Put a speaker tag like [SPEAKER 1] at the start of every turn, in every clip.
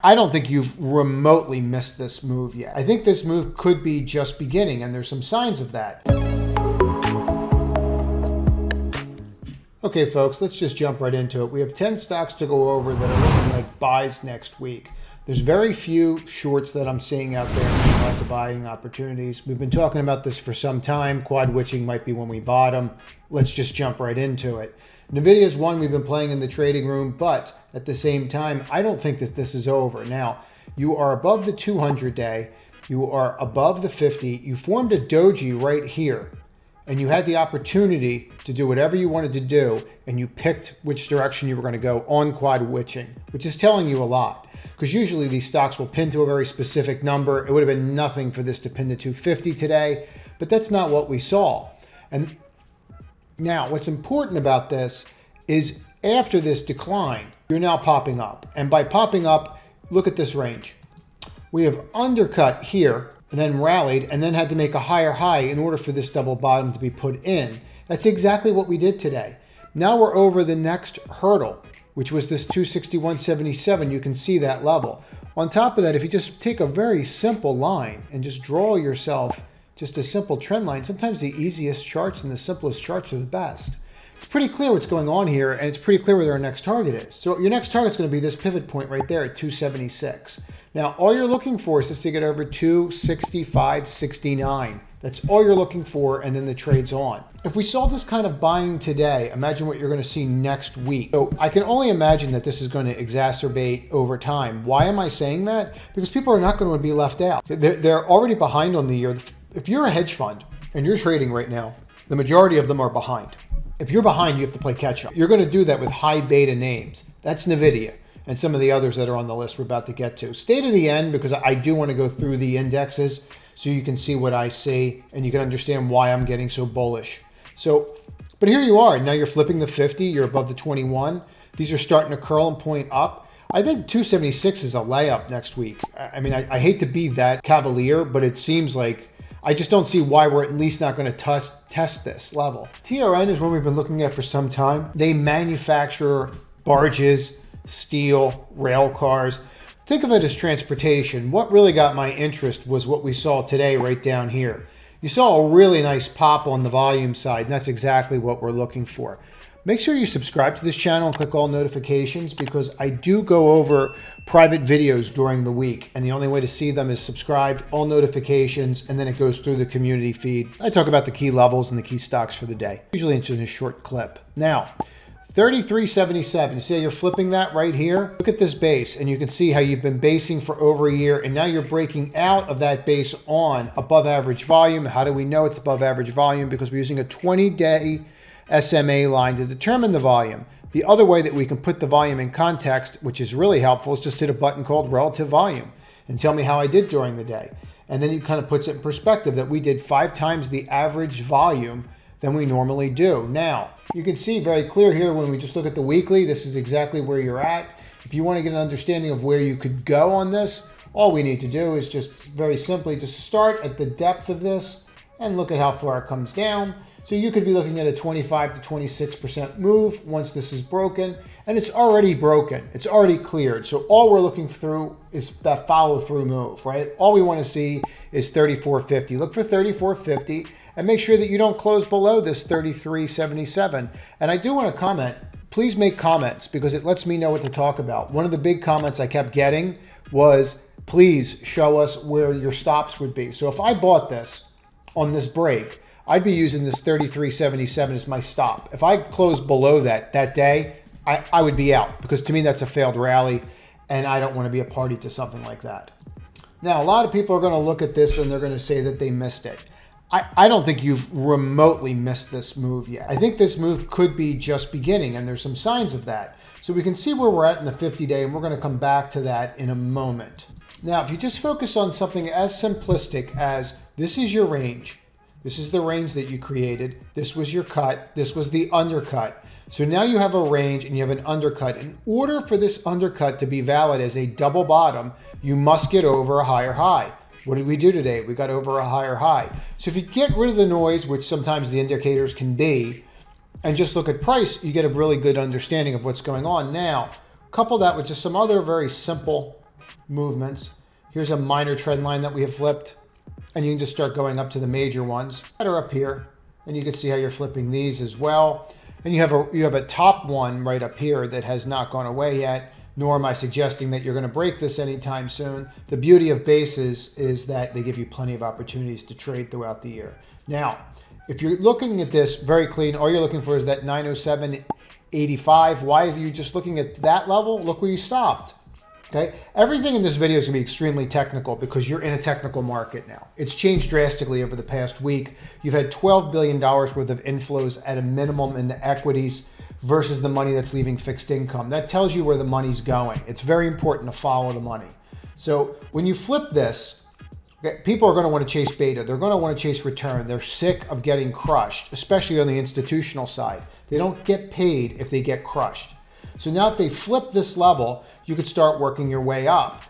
[SPEAKER 1] I don't think you've remotely missed this move yet. I think this move could be just beginning, and there's some signs of that. Okay, folks, let's just jump right into it. We have 10 stocks to go over that are looking like buys next week. There's very few shorts that I'm seeing out there. I'm seeing lots of buying opportunities. We've been talking about this for some time. Quad witching might be when we bottom. Let's just jump right into it. NVIDIA is one we've been playing in the trading room, but at the same time, I don't think that this is over. Now, you are above the 200-day. You are above the 50. You formed a doji right here, and you had the opportunity to do whatever you wanted to do, and you picked which direction you were going to go on quad witching, which is telling you a lot. Because usually these stocks will pin to a very specific number. It would have been nothing for this to pin to 250 today, but that's not what we saw. And now what's important about this is after this decline, you're now popping up. And by popping up, look at this range. We have undercut here and then rallied and then had to make a higher high in order for this double bottom to be put in. That's exactly what we did today. Now we're over the next hurdle, which was this 261.77. You can see that level. On top of that, if you just take a very simple line and just draw yourself just a simple trend line, sometimes the easiest charts and the simplest charts are the best. It's pretty clear what's going on here, and it's pretty clear where our next target is. So your next target is going to be this pivot point right there at 276. Now, all you're looking for is just to get over 265.69. That's all you're looking for, and then the trade's on. If we saw this kind of buying today, imagine what you're going to see next week. So I can only imagine that this is going to exacerbate over time. Why am I saying that? Because people are not going to be left out. They're already behind on the year. If you're a hedge fund and you're trading right now, the majority of them are behind. If you're behind, you have to play catch up. You're going to do that with high beta names. That's NVIDIA and some of the others that are on the list we're about to get to. Stay to the end because I do want to go through the indexes so you can see what I see and you can understand why I'm getting so bullish. So, but here you are. Now you're flipping the 50. You're above the 21. These are starting to curl and point up. I think 276 is a layup next week. I mean, I hate to be that cavalier, but it seems like I just don't see why we're at least not going to test this level. TRN is one we've been looking at for some time. They manufacture barges, steel, rail cars. Think of it as transportation. What really got my interest was what we saw today right down here. You saw a really nice pop on the volume side, and that's exactly what we're looking for. Make sure you subscribe to this channel and click all notifications because I do go over private videos during the week, and the only way to see them is subscribed, all notifications, and then it goes through the community feed. I talk about the key levels and the key stocks for the day, usually in just a short clip. Now, 33.77, you see how you're flipping that right here? Look at this base, and you can see how you've been basing for over a year, and now you're breaking out of that base on above average volume. How do we know it's above average volume? Because we're using a 20-day SMA line to determine the volume. The other way that we can put the volume in context, which is really helpful, is just hit a button called relative volume and tell me how I did during the day. And then it kind of puts it in perspective that we did 5 times the average volume than we normally do. Now, you can see very clear here when we just look at the weekly, this is exactly where you're at. If you want to get an understanding of where you could go on this, all we need to do is just very simply just start at the depth of this and look at how far it comes down. So you could be looking at a 25 to 26% move once this is broken, and it's already broken. It's already cleared. So all we're looking through is that follow through move, right? All we want to see is 34.50. Look for 34.50 and make sure that you don't close below this 33.77. And I do want to comment, please make comments because it lets me know what to talk about. One of the big comments I kept getting was, please show us where your stops would be. So if I bought this on this break, I'd be using this 33.77 as my stop. If I close below that day, I would be out because to me that's a failed rally and I don't want to be a party to something like that. Now, a lot of people are going to look at this and they're going to say that they missed it. I don't think you've remotely missed this move yet. I think this move could be just beginning and there's some signs of that. So we can see where we're at in the 50-day and we're going to come back to that in a moment. Now, if you just focus on something as simplistic as this is your range, this is the range that you created. This was your cut. This was the undercut. So now you have a range and you have an undercut. In order for this undercut to be valid as a double bottom, you must get over a higher high. What did we do today? We got over a higher high. So if you get rid of the noise, which sometimes the indicators can be, and just look at price, you get a really good understanding of what's going on. Now, couple that with just some other very simple movements. Here's a minor trend line that we have flipped, and you can just start going up to the major ones that are up here, and you can see how you're flipping these as well. And you have a top one right up here that has not gone away yet, nor am I suggesting that you're going to break this anytime soon. The beauty of bases is that they give you plenty of opportunities to trade throughout the year. Now, if you're looking at this very clean, all you're looking for is that 907.85. Why is you just looking at that level? Look where you stopped. Okay, everything in this video is going to be extremely technical because you're in a technical market now. It's changed drastically over the past week. You've had $12 billion worth of inflows at a minimum in the equities versus the money that's leaving fixed income. That tells you where the money's going. It's very important to follow the money. So when you flip this, okay, people are going to want to chase beta. They're going to want to chase return. They're sick of getting crushed, especially on the institutional side. They don't get paid if they get crushed. So now if they flip this level, you could start working your way up.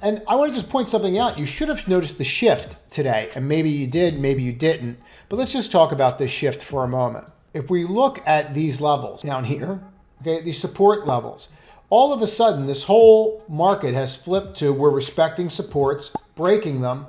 [SPEAKER 1] And I want to just point something out. You should have noticed the shift today, and maybe you did, maybe you didn't. But let's just talk about this shift for a moment. If we look at these levels down here, okay, these support levels, all of a sudden this whole market has flipped to we're respecting supports, breaking them.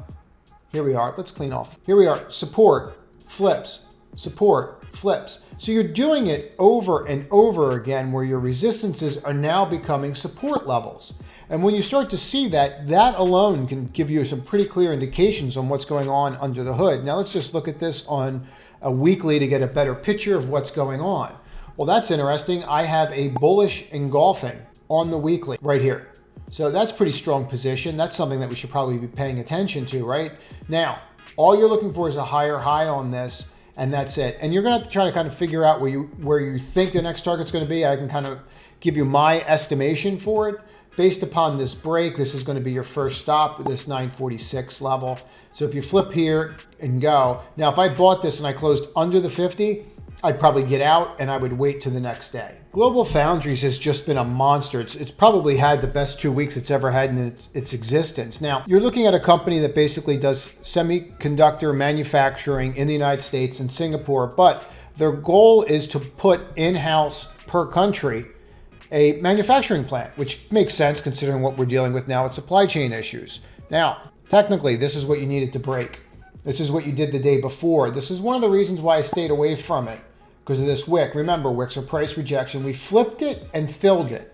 [SPEAKER 1] Here we are. Let's clean off. Here we are. Support, flips, support, flips. So you're doing it over and over again where your resistances are now becoming support levels. And when you start to see that, that alone can give you some pretty clear indications on what's going on under the hood. Now let's just look at this on a weekly to get a better picture of what's going on. Well, that's interesting. I have a bullish engulfing on the weekly right here. So that's pretty strong position. That's something that we should probably be paying attention to, right? Now, all you're looking for is a higher high on this, and that's it. And you're going to have to try to kind of figure out where you think the next target's going to be. I can kind of give you my estimation for it. Based upon this break, this is going to be your first stop with this 946 level. So if you flip here and go, now if I bought this and I closed under the 50, I'd probably get out and I would wait to the next day. Global Foundries has just been a monster. It's probably had the best 2 weeks it's ever had in its existence. Now, you're looking at a company that basically does semiconductor manufacturing in the United States and Singapore, but their goal is to put in-house per country a manufacturing plant, which makes sense considering what we're dealing with now with supply chain issues. Now, technically, this is what you needed to break. This is what you did the day before. This is one of the reasons why I stayed away from it, because of this wick. Remember, wicks are price rejection. We flipped it and filled it.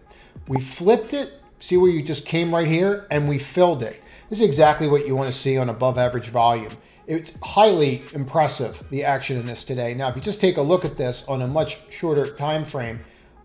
[SPEAKER 1] We flipped it, see where you just came right here, and we filled it. This is exactly what you want to see on above average volume. It's highly impressive, the action in this today. Now, if you just take a look at this on a much shorter time frame,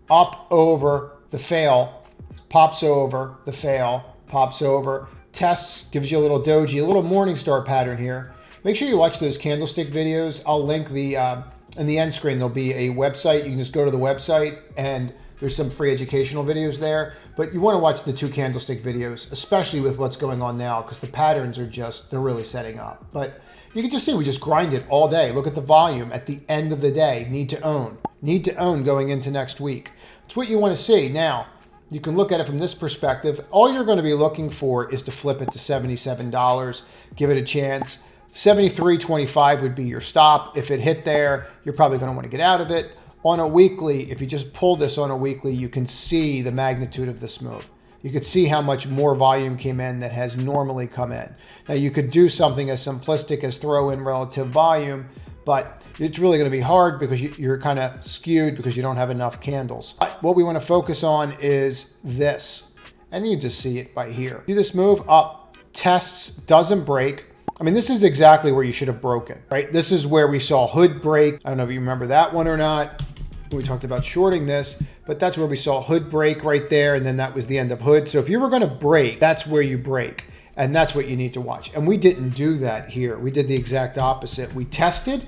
[SPEAKER 1] up over the fail, pops over the fail, pops over, tests, gives you a little doji, a little Morningstar pattern here. Make sure you watch those candlestick videos. I'll link in the end screen, there'll be a website. You can just go to the website and there's some free educational videos there. But you want to watch the two candlestick videos, especially with what's going on now, because the patterns are they're really setting up. But you can just see we just grind it all day. Look at the volume at the end of the day. Need to own. Need to own going into next week. It's what you want to see. Now, you can look at it from this perspective. All you're going to be looking for is to flip it to $77. Give it a chance. 73.25 would be your stop. If it hit there, you're probably going to want to get out of it. On a weekly, if you just pull this on a weekly, you can see the magnitude of this move. You could see how much more volume came in that has normally come in. Now, you could do something as simplistic as throw in relative volume, but it's really going to be hard because you're kind of skewed because you don't have enough candles. But what we want to focus on is this. And you just see it by here. See this move up, tests, doesn't break. I mean, this is exactly where you should have broken, right? This is where we saw hood break. I don't know if you remember that one or not. We talked about shorting this, but that's where we saw hood break right there. And then that was the end of hood. So if you were going to break, that's where you break. And that's what you need to watch. And we didn't do that here. We did the exact opposite. We tested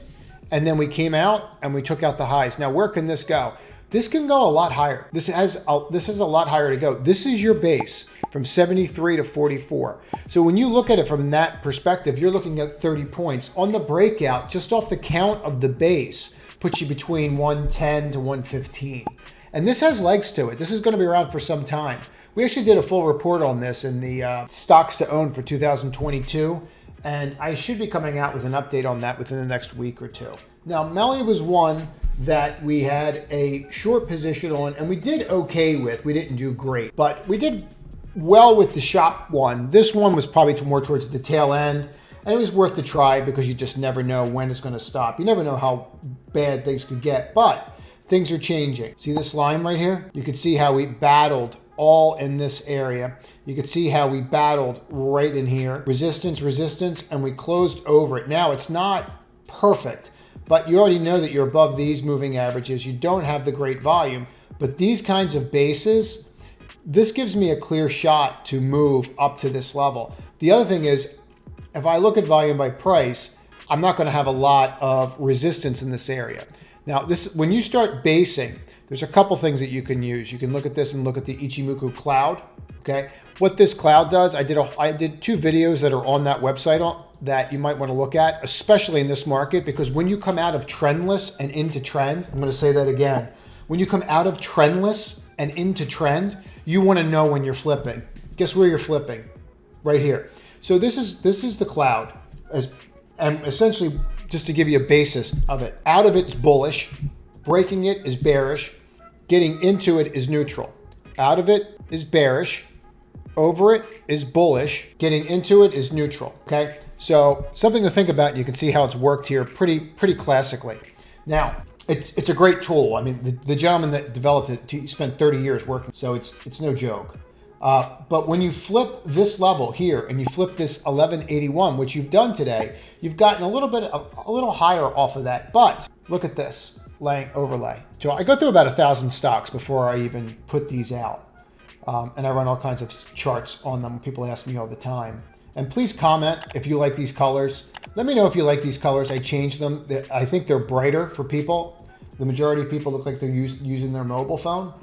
[SPEAKER 1] and then we came out and we took out the highs. Now, where can this go? This can go a lot higher. This is a lot higher to go. This is your base from 73 to 44. So when you look at it from that perspective, you're looking at 30 points. On the breakout, just off the count of the base, puts you between 110 to 115. And this has legs to it. This is going to be around for some time. We actually did a full report on this in the stocks to own for 2022. And I should be coming out with an update on that within the next week or two. Now, Melly was one that we had a short position on and we did okay with. We didn't do great, but we did well with the shop one. This one was probably more towards the tail end, and it was worth the try because you just never know when it's going to stop. You never know how bad things could get, but things are changing. See this line right here? You can see how we battled all in this area. You can see how we battled right in here. Resistance, resistance, and we closed over it. Now, it's not perfect, but you already know that you're above these moving averages. You don't have the great volume, but these kinds of bases, this gives me a clear shot to move up to this level. The other thing is, if I look at volume by price, I'm not going to have a lot of resistance in this area. Now, when you start basing, there's a couple things that you can use. You can look at this and look at the Ichimoku cloud. Okay, what this cloud does, I did 2 videos that are on that website that you might want to look at, especially in this market, because when you come out of trendless and into trend, I'm going to say that again. When you come out of trendless and into trend, you want to know when you're flipping. Guess where you're flipping? Right here. So this is the cloud, and essentially, just to give you a basis of it, out of it's bullish, breaking it is bearish, getting into it is neutral. Out of it is bearish, over it is bullish, getting into it is neutral, okay? So something to think about, and you can see how it's worked here pretty classically. Now, it's a great tool. I mean, the gentleman that developed it, he spent 30 years working, so it's no joke. But when you flip this level here and you flip this 1181, which you've done today, you've gotten a little higher off of that. But look at this overlay. So I go through about 1,000 stocks before I even put these out. And I run all kinds of charts on them. People ask me all the time. And please comment if you like these colors. Let me know if you like these colors. I changed them. I think they're brighter for people. The majority of people look like they're using their mobile phone.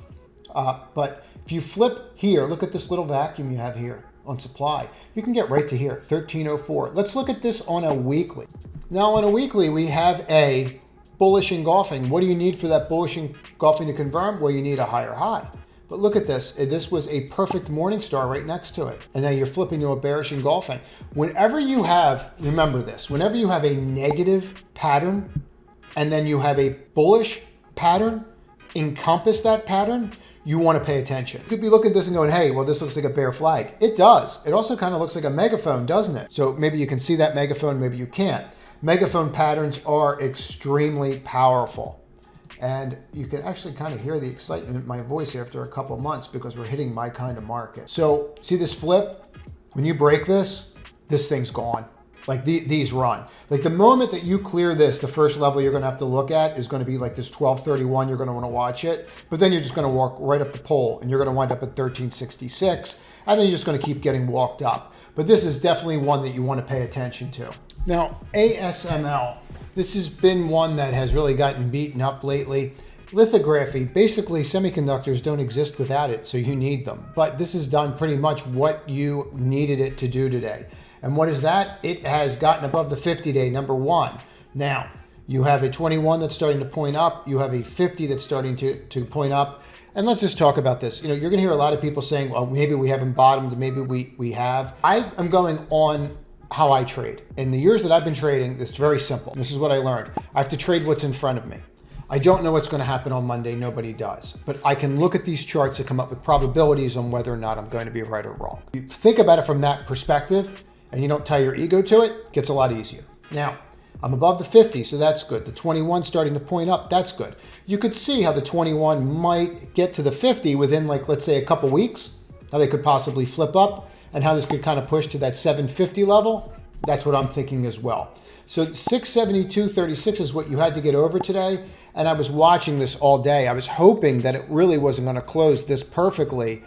[SPEAKER 1] But if you flip here, look at this little vacuum you have here on supply. You can get right to here, 1304. Let's look at this on a weekly. Now on a weekly, we have a bullish engulfing. What do you need for that bullish engulfing to confirm? Well, you need a higher high. But look at this. This was a perfect morning star right next to it. And now you're flipping to a bearish engulfing. Whenever you have, remember this, whenever you have a negative pattern and then you have a bullish pattern, encompass that pattern, you want to pay attention. You could be looking at this and going, hey, well, this looks like a bear flag. It does. It also kind of looks like a megaphone, doesn't it? So maybe you can see that megaphone, maybe you can't. Megaphone patterns are extremely powerful. And you can actually kind of hear the excitement in my voice after a couple months because we're hitting my kind of market. So see this flip? When you break this thing's gone. Like these run. Like the moment that you clear this, the first level you're going to have to look at is going to be like this 1231. You're going to want to watch it. But then you're just going to walk right up the pole and you're going to wind up at 1366. And then you're just going to keep getting walked up. But this is definitely one that you want to pay attention to. Now, ASML. This has been one that has really gotten beaten up lately. Lithography, basically semiconductors don't exist without it, so you need them. But this has done pretty much what you needed it to do today. And what is that? It has gotten above the 50-day, number one. Now, you have a 21 that's starting to point up. You have a 50 that's starting to point up. And let's just talk about this. You know, you're going to hear a lot of people saying, well, maybe we haven't bottomed, maybe we have. I am going on how I trade. In the years that I've been trading, it's very simple. This is what I learned. I have to trade what's in front of me. I don't know what's going to happen on Monday. Nobody does. But I can look at these charts and come up with probabilities on whether or not I'm going to be right or wrong. You think about it from that perspective and you don't tie your ego to it, it gets a lot easier. Now, I'm above the 50, so that's good. The 21 starting to point up, that's good. You could see how the 21 might get to the 50 within, like, let's say a couple weeks, how they could possibly flip up, and how this could kind of push to that 750 level. That's what I'm thinking as well. So 672.36 is what you had to get over today. And I was watching this all day. I was hoping that it really wasn't going to close this perfectly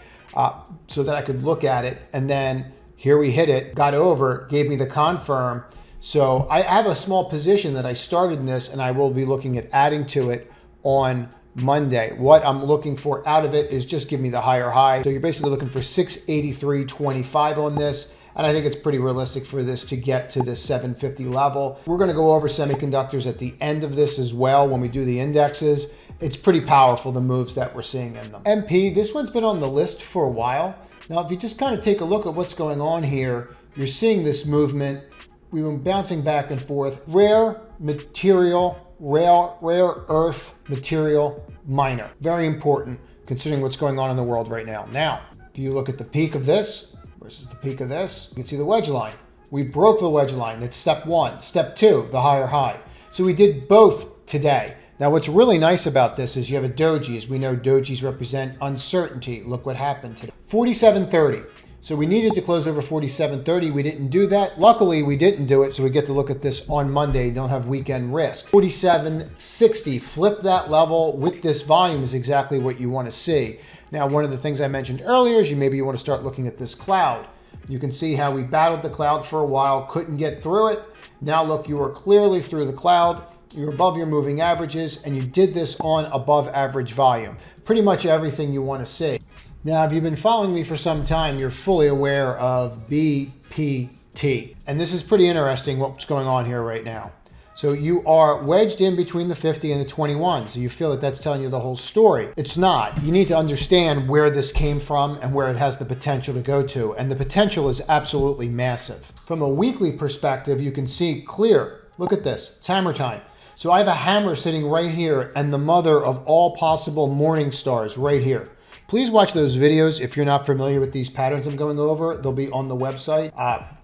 [SPEAKER 1] so that I could look at it. And then here we hit it, got over, gave me the confirm. So I have a small position that I started in this, and I will be looking at adding to it on Monday. What I'm looking for out of it is just give me the higher high. So you're basically looking for 683.25 on this. And I think it's pretty realistic for this to get to this 750 level. We're going to go over semiconductors at the end of this as well when we do the indexes. It's pretty powerful, the moves that we're seeing in them. MP, this one's been on the list for a while. Now, if you just kind of take a look at what's going on here, you're seeing this movement. We've been bouncing back and forth. Rare material, rare earth material miner. Very important considering what's going on in the world right now. Now, if you look at the peak of this versus the peak of this, you can see the wedge line. We broke the wedge line. That's step one. Step two, the higher high. So we did both today. Now, what's really nice about this is you have a doji. As we know, dojis represent uncertainty. Look what happened today. 47.30. So we needed to close over 47.30. We didn't do that. Luckily, we didn't do it, so we get to look at this on Monday. You don't have weekend risk. 47.60. Flip that level with this volume is exactly what you want to see. Now, one of the things I mentioned earlier is maybe you want to start looking at this cloud. You can see how we battled the cloud for a while, couldn't get through it. Now look, you are clearly through the cloud. You're above your moving averages, and you did this on above average volume. Pretty much everything you want to see. Now, if you've been following me for some time, you're fully aware of BPT. And this is pretty interesting what's going on here right now. So you are wedged in between the 50 and the 21. So you feel that that's telling you the whole story. It's not. You need to understand where this came from and where it has the potential to go to. And the potential is absolutely massive. From a weekly perspective, you can see clear. Look at this. It's hammer time. So I have a hammer sitting right here and the mother of all possible morning stars right here. Please watch those videos if you're not familiar with these patterns I'm going over. They'll be on the website.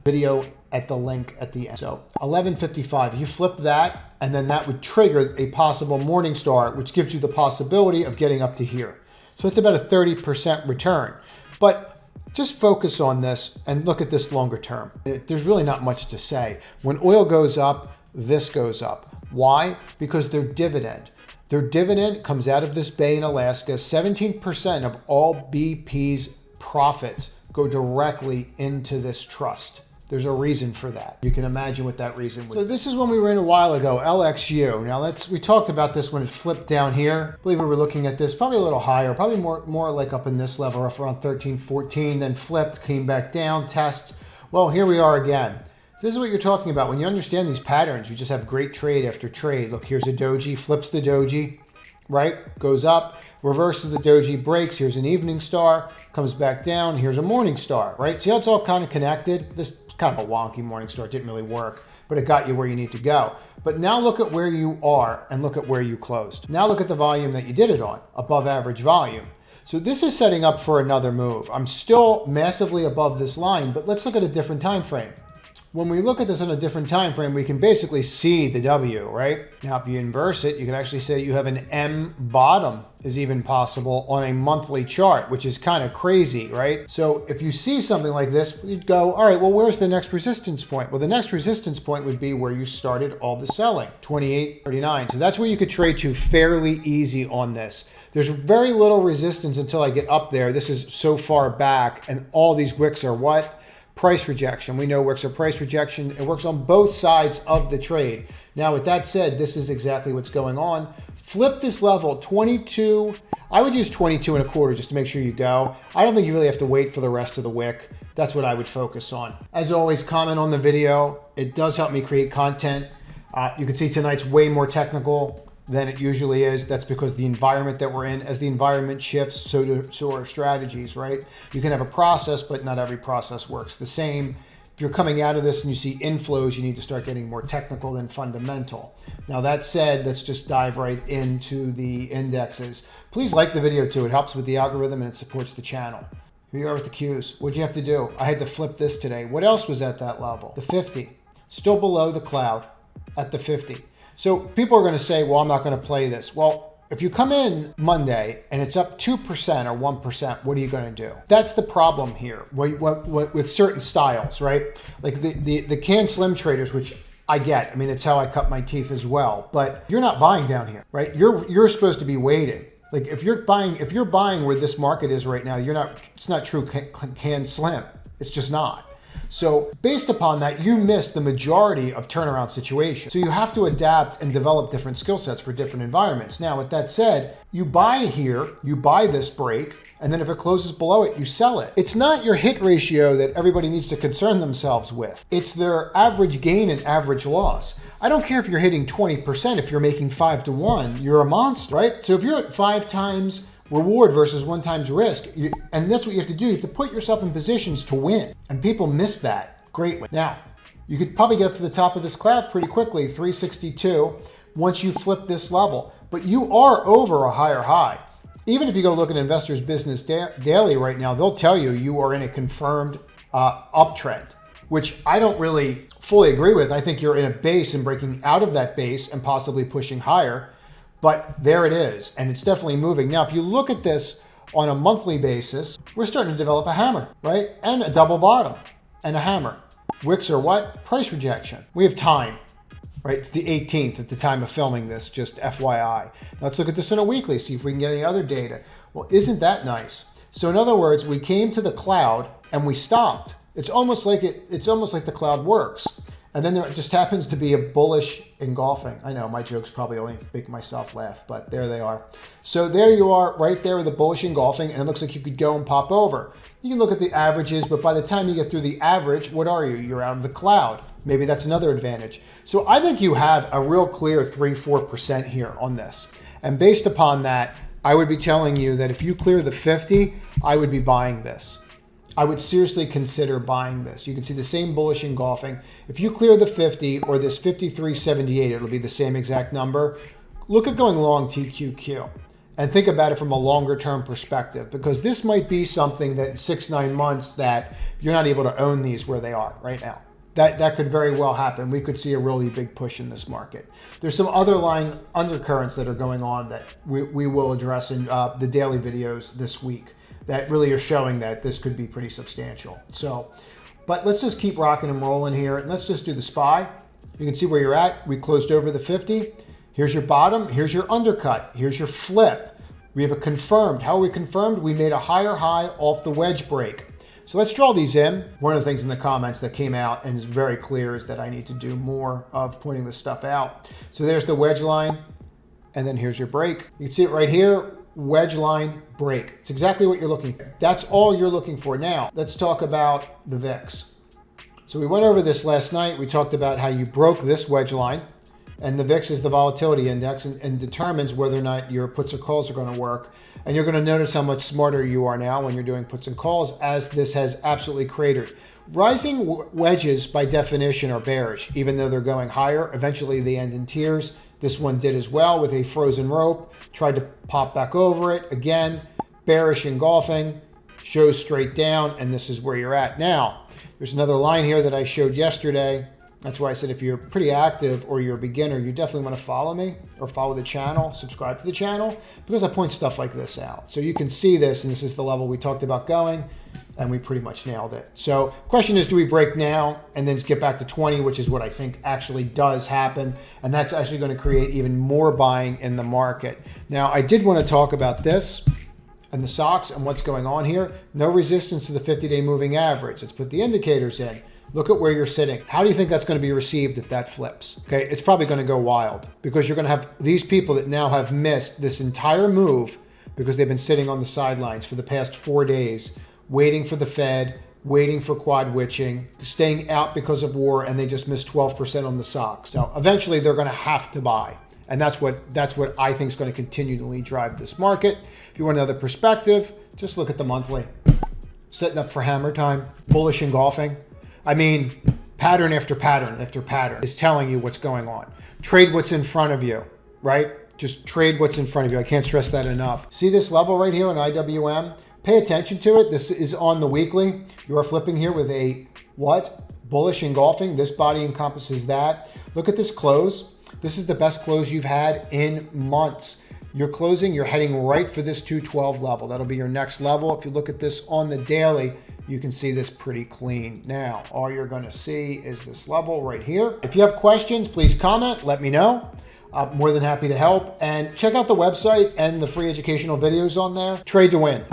[SPEAKER 1] Video at the link at the end. So 11:55, you flip that, and then that would trigger a possible morning star, which gives you the possibility of getting up to here. So it's about a 30% return. But just focus on this and look at this longer term. There's really not much to say. When oil goes up, this goes up. Why? Because their dividend. Their dividend comes out of this bay in Alaska. 17% of all BP's profits go directly into this trust. There's a reason for that. You can imagine what that reason was. So this is when we were in a while ago, LXU. Now we talked about this when it flipped down here. I believe we were looking at this probably a little higher, probably more like up in this level, around 13, 14, then flipped, came back down, tests. Well, here we are again. This is what you're talking about. When you understand these patterns, you just have great trade after trade. Look, here's a doji, flips the doji, right? Goes up, reverses the doji, breaks. Here's an evening star, comes back down. Here's a morning star, right? See how it's all kind of connected? This is kind of a wonky morning star. It didn't really work, but it got you where you need to go. But now look at where you are and look at where you closed. Now look at the volume that you did it on, above average volume. So this is setting up for another move. I'm still massively above this line, but let's look at a different time frame. When we look at this on a different time frame, we can basically see the W, right? Now, if you inverse it, you can actually say you have an M bottom is even possible on a monthly chart, which is kind of crazy, right? So if you see something like this, you'd go, all right, well, where's the next resistance point? Well, the next resistance point would be where you started all the selling, 28.39. So that's where you could trade to fairly easy on this. There's very little resistance until I get up there. This is so far back, and all these wicks are what? Price rejection. We know wicks are price rejection. It works on both sides of the trade. Now, with that said, this is exactly what's going on. Flip this level, 22. I would use 22.25 just to make sure you go. I don't think you really have to wait for the rest of the wick. That's what I would focus on. As always, comment on the video. It does help me create content. You can see tonight's way more technical than it usually is. That's because the environment that we're in, as the environment shifts, so are strategies, right? You can have a process, but not every process works the same. If you're coming out of this and you see inflows, you need to start getting more technical than fundamental. Now that said, let's just dive right into the indexes. Please like the video too. It helps with the algorithm and it supports the channel. Here you are with the Qs. What'd you have to do? I had to flip this today. What else was at that level? The 50, still below the cloud at the 50. So people are going to say, well, I'm not going to play this. Well, if you come in Monday and it's up 2% or 1%, what are you going to do? That's the problem here with certain styles, right? Like the can slim traders, which I get. I mean, it's how I cut my teeth as well. But you're not buying down here, right? You're supposed to be waiting. Like if you're buying where this market is right now, it's not true can slim. It's just not. So based upon that, you miss the majority of turnaround situations. So you have to adapt and develop different skill sets for different environments. Now, with that said, you buy here, you buy this break, and then if it closes below it, you sell it. It's not your hit ratio that everybody needs to concern themselves with. It's their average gain and average loss. I don't care if you're hitting 20%, if you're making 5 to 1, you're a monster, right? So if you're at 5 times reward versus 1 times risk, and that's what you have to do. You have to put yourself in positions to win, and people miss that greatly. Now, you could probably get up to the top of this cloud pretty quickly, 362, once you flip this level, but you are over a higher high. Even if you go look at Investors Business Daily right now, they'll tell you you are in a confirmed uptrend, which I don't really fully agree with. I think you're in a base and breaking out of that base and possibly pushing higher. But there it is, and it's definitely moving. Now, if you look at this on a monthly basis, we're starting to develop a hammer, right? And a double bottom and a hammer. Wicks are what? Price rejection. We have time, right? It's the 18th at the time of filming this, just FYI. Now let's look at this on a weekly, see if we can get any other data. Well, isn't that nice? So in other words, we came to the cloud and we stopped. It's almost like the cloud works. And then there just happens to be a bullish engulfing. I know my jokes probably only make myself laugh, but there they are. So there you are right there with the bullish engulfing, and it looks like you could go and pop over. You can look at the averages, but by the time you get through the average, what are you? You're out of the cloud. Maybe that's another advantage. So I think you have a real clear 3-4% here on this. And based upon that, I would be telling you that if you clear the 50, I would be buying this. I would seriously consider buying this. You can see the same bullish engulfing. If you clear the 50 or this 53.78, it'll be the same exact number. Look at going long TQQ and think about it from a longer term perspective, because this might be something that in 6-9 months that you're not able to own these where they are right now. That could very well happen. We could see a really big push in this market. There's some underlying undercurrents that are going on that we will address in the daily videos this week that really are showing that this could be pretty substantial. So, but let's just keep rocking and rolling here. And let's just do the SPY. You can see where you're at. We closed over the 50. Here's your bottom. Here's your undercut. Here's your flip. We have a confirmed. How are we confirmed? We made a higher high off the wedge break. So let's draw these in. One of the things in the comments that came out and is very clear is that I need to do more of pointing this stuff out. So there's the wedge line. And then here's your break. You can see it right here. Wedge line break. It's exactly what you're looking for. That's all you're looking for. Now, let's talk about the VIX. So we went over this last night. We talked about how you broke this wedge line, and the VIX is the volatility index and determines whether or not your puts or calls are going to work. And you're going to notice how much smarter you are now when you're doing puts and calls, as this has absolutely cratered. Rising wedges by definition are bearish, even though they're going higher. Eventually they end in tears. This one did as well with a frozen rope, tried to pop back over it. Again, bearish engulfing, shows straight down, and this is where you're at. Now, there's another line here that I showed yesterday. That's why I said if you're pretty active or you're a beginner, you definitely want to follow me or follow the channel, subscribe to the channel, because I point stuff like this out. So you can see this, and this is the level we talked about going, and we pretty much nailed it. So question is, do we break now and then get back to 20, which is what I think actually does happen. And that's actually going to create even more buying in the market. Now, I did want to talk about this and the SOX and what's going on here. No resistance to the 50-day moving average. Let's put the indicators in. Look at where you're sitting. How do you think that's going to be received if that flips? Okay, it's probably going to go wild, because you're going to have these people that now have missed this entire move because they've been sitting on the sidelines for the past 4 days, waiting for the Fed, waiting for quad witching, staying out because of war, and they just missed 12% on the SOX. Now, eventually they're going to have to buy. And that's what I think is going to continually drive this market. If you want another perspective, just look at the monthly. Setting up for hammer time, bullish engulfing. I mean, pattern after pattern after pattern is telling you what's going on. Trade what's in front of you, right? Just trade what's in front of you. I can't stress that enough. See this level right here on IWM? Pay attention to it. This is on the weekly. You are flipping here with a what? Bullish engulfing. This body encompasses that. Look at this close. This is the best close you've had in months. You're closing, you're heading right for this 212 level. That'll be your next level. If you look at this on the daily, you can see this pretty clean. Now, all you're going to see is this level right here. If you have questions, please comment. Let me know. I'm more than happy to help. And check out the website and the free educational videos on there. Trade to win.